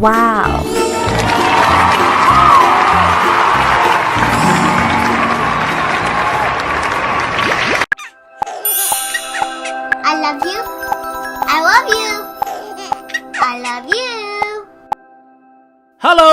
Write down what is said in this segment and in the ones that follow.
Wow! I love you. I love you. I love you. Hello!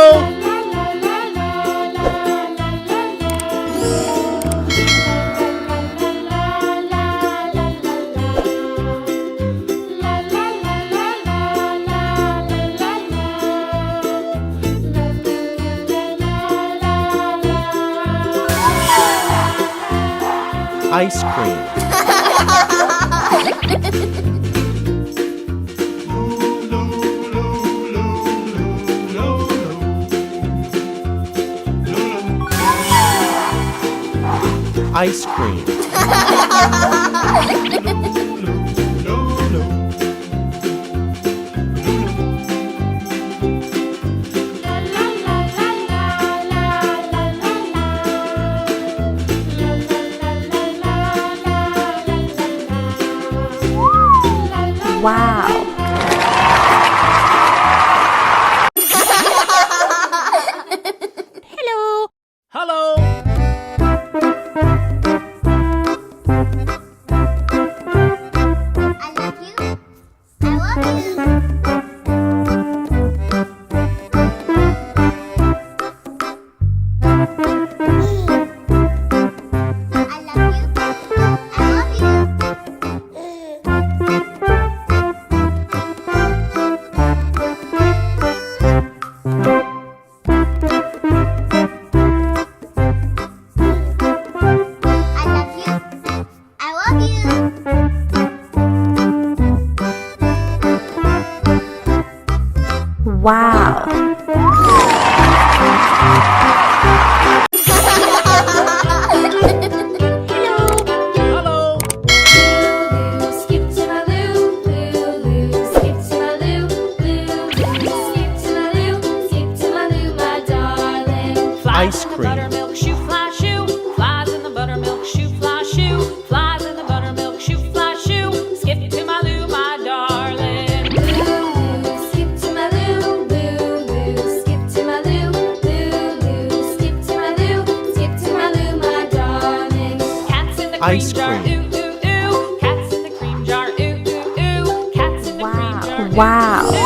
Ice cream. Ice cream. Wow! Hello! Hello! I love you. I love you. I love you. I love you. I love you. I love you. Wow! Hello! Skip to my loo, loo, loo. Skip to my loo, loo, loo. Skip to my loo, skip to my loo, my darling. Ice Flies in the cream. buttermilk shoe, fly shoe. Flies in the buttermilk shoe, fly shoe. Flies in the buttermilk shoe, fly shoe. Skip to my loo, my darling. Loo, loo. Skip to my loo, loo, loo. Skip to my loo, loo, loo. Skip to my loo, skip to my loo, my darling. Cats in the cream Ice jar, cream. ooh, ooh, ooh. Cats in the cream jar, ooh, ooh, ooh. Cats in the cream jar, ooh, Wow! ooh,